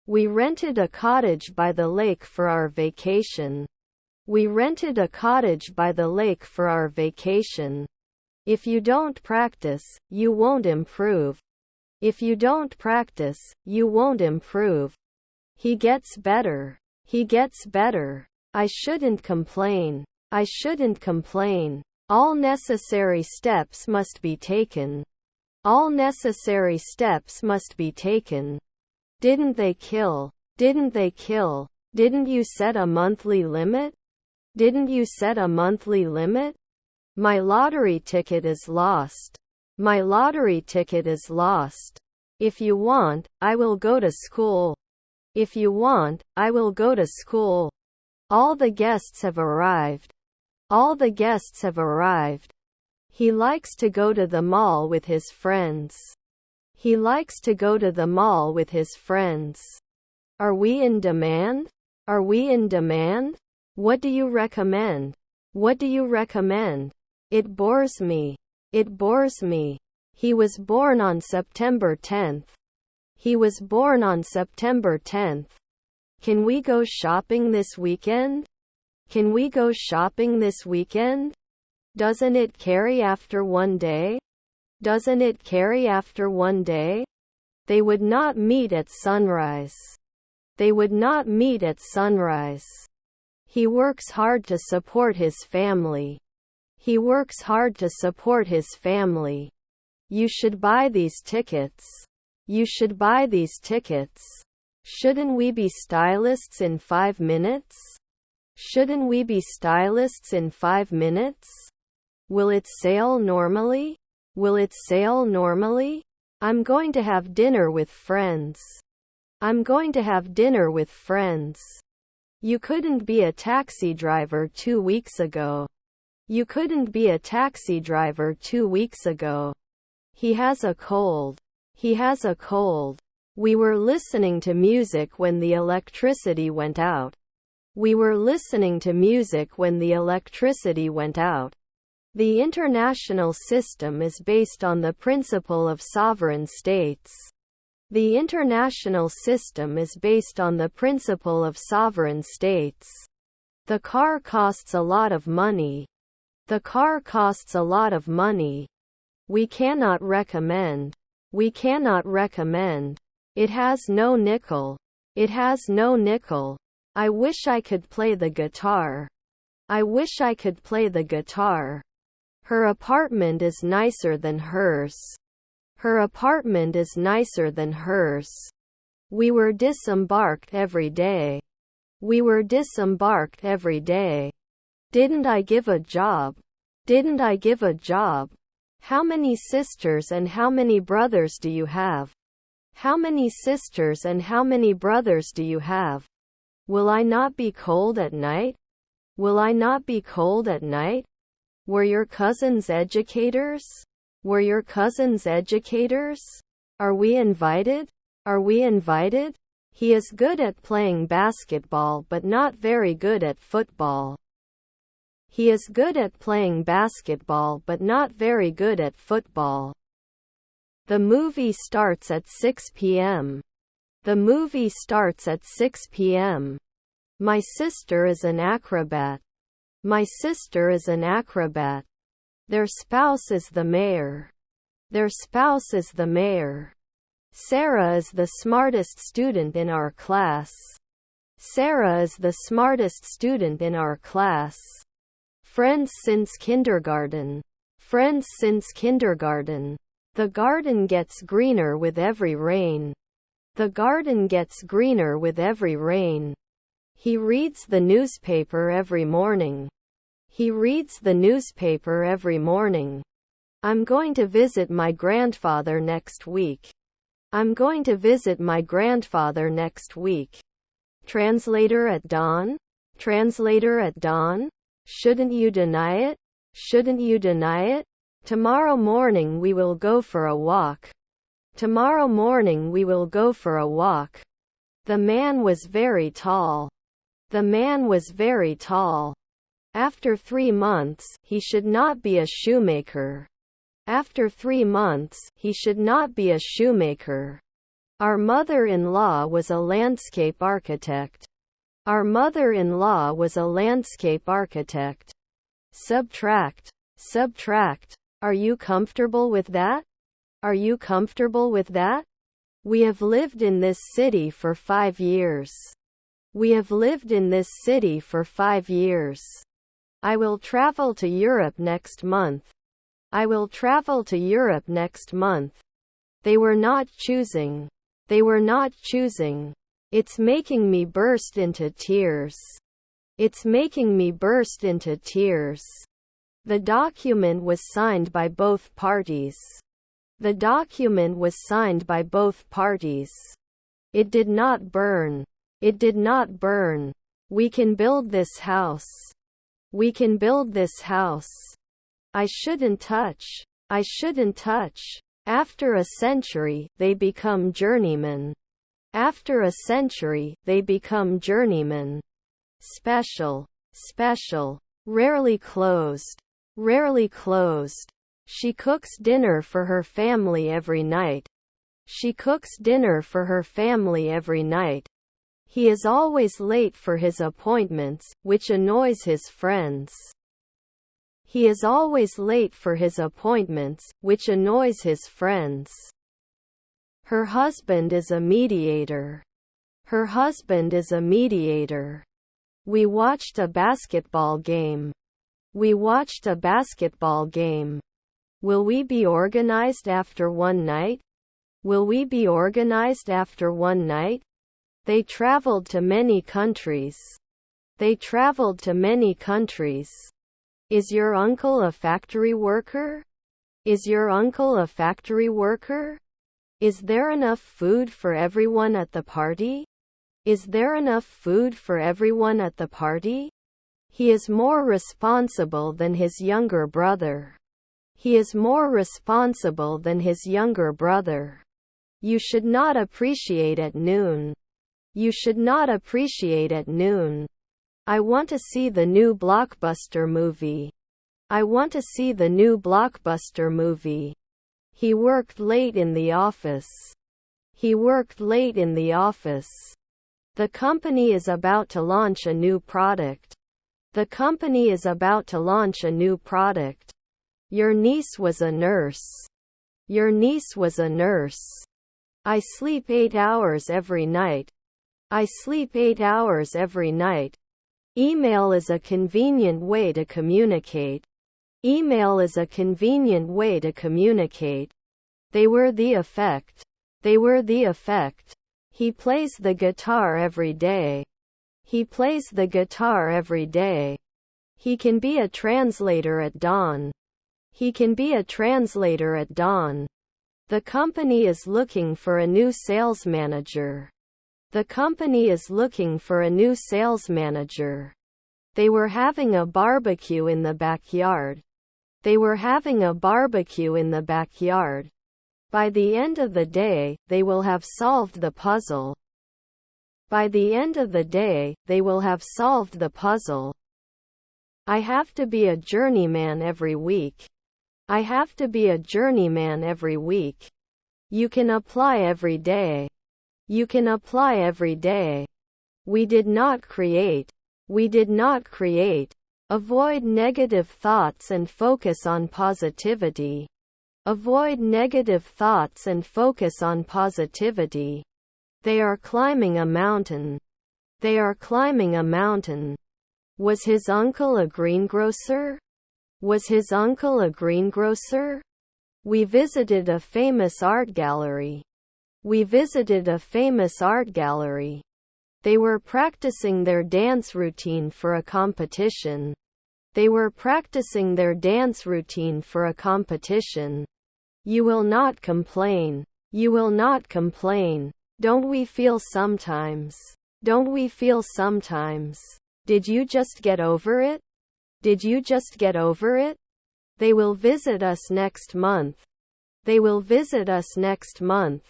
We rented a cottage by the lake for our vacation. We rented a cottage by the lake for our vacation. If you don't practice, you won't improve. If you don't practice, you won't improve. He gets better. He gets better. I shouldn't complain. I shouldn't complain. All necessary steps must be taken. All necessary steps must be taken. Didn't they kill? Didn't they kill? Didn't you set a monthly limit? Didn't you set a monthly limit? My lottery ticket is lost. My lottery ticket is lost. If you want, I will go to school. If you want, I will go to school. All the guests have arrived. All the guests have arrived. He likes to go to the mall with his friends. He likes to go to the mall with his friends. Are we in demand? Are we in demand? What do you recommend? What do you recommend? It bores me. It bores me. He was born on September 10th. He was born on September 10th. Can we go shopping this weekend? Can we go shopping this weekend? Doesn't it carry after one day? Doesn't it carry after one day? They would not meet at sunrise. They would not meet at sunrise. He works hard to support his family. He works hard to support his family. You should buy these tickets. You should buy these tickets. Shouldn't we be stylists in 5 minutes? Shouldn't we be stylists in 5 minutes? Will it sail normally? Will it sail normally? I'm going to have dinner with friends. I'm going to have dinner with friends. You couldn't be a taxi driver 2 weeks ago. You couldn't be a taxi driver 2 weeks ago. He has a cold. He has a cold. We were listening to music when the electricity went out. We were listening to music when the electricity went out. The international system is based on the principle of sovereign states. The international system is based on the principle of sovereign states. The car costs a lot of money. The car costs a lot of money. We cannot recommend. We cannot recommend. It has no nickel. It has no nickel. I wish I could play the guitar. I wish I could play the guitar. Her apartment is nicer than hers. Her apartment is nicer than hers. We were disembarked every day. We were disembarked every day. Didn't I give a job? Didn't I give a job? How many sisters and how many brothers do you have? How many sisters and how many brothers do you have? Will I not be cold at night? Will I not be cold at night? Were your cousins educators? Were your cousins educators? Are we invited? Are we invited? He is good at playing basketball but not very good at football. He is good at playing basketball but not very good at football. The movie starts at 6 p.m. The movie starts at 6 p.m. My sister is an acrobat. My sister is an acrobat. Their spouse is the mayor. Their spouse is the mayor. Sarah is the smartest student in our class. Sarah is the smartest student in our class. Friends since kindergarten. Friends since kindergarten. The garden gets greener with every rain. The garden gets greener with every rain. He reads the newspaper every morning. He reads the newspaper every morning. I'm going to visit my grandfather next week. I'm going to visit my grandfather next week. Translator at dawn? Translator at dawn? Shouldn't you deny it? Shouldn't you deny it? Tomorrow morning we will go for a walk. Tomorrow morning we will go for a walk. The man was very tall. The man was very tall. After 3 months, he should not be a shoemaker. After 3 months, he should not be a shoemaker. Our mother-in-law was a landscape architect. Our mother-in-law was a landscape architect. Subtract. Subtract. Are you comfortable with that? Are you comfortable with that? We have lived in this city for 5 years. We have lived in this city for 5 years. I will travel to Europe next month. I will travel to Europe next month. They were not choosing. They were not choosing. It's making me burst into tears. It's making me burst into tears. The document was signed by both parties. The document was signed by both parties. It did not burn. It did not burn. We can build this house. We can build this house. I shouldn't touch. I shouldn't touch. After a century, they become journeymen. After a century, they become journeymen. Special. Special. Rarely closed. Rarely closed. She cooks dinner for her family every night. She cooks dinner for her family every night. He is always late for his appointments, which annoys his friends. He is always late for his appointments, which annoys his friends. Her husband is a mediator. Her husband is a mediator. We watched a basketball game. We watched a basketball game. Will we be organized after one night? Will we be organized after one night? They traveled to many countries. They traveled to many countries. Is your uncle a factory worker? Is your uncle a factory worker? Is there enough food for everyone at the party? Is there enough food for everyone at the party? He is more responsible than his younger brother. He is more responsible than his younger brother. You should not appreciate at noon. You should not appreciate at noon. I want to see the new blockbuster movie. I want to see the new blockbuster movie. He worked late in the office. He worked late in the office. The company is about to launch a new product. The company is about to launch a new product. Your niece was a nurse. Your niece was a nurse. I sleep 8 hours every night. I sleep 8 hours every night. Email is a convenient way to communicate. Email is a convenient way to communicate. They were the effect. They were the effect. He plays the guitar every day. He plays the guitar every day. He can be a translator at dawn. He can be a translator at dawn. The company is looking for a new sales manager. The company is looking for a new sales manager. They were having a barbecue in the backyard. They were having a barbecue in the backyard. By the end of the day, they will have solved the puzzle. By the end of the day, they will have solved the puzzle. I have to be a journeyman every week. I have to be a journeyman every week. You can apply every day. You can apply every day. We did not create. We did not create. Avoid negative thoughts and focus on positivity. Avoid negative thoughts and focus on positivity. They are climbing a mountain. They are climbing a mountain. Was his uncle a greengrocer? Was his uncle a greengrocer? We visited a famous art gallery. We visited a famous art gallery. They were practicing their dance routine for a competition. They were practicing their dance routine for a competition. You will not complain. You will not complain. Don't we feel sometimes? Don't we feel sometimes? Did you just get over it? Did you just get over it? They will visit us next month. They will visit us next month.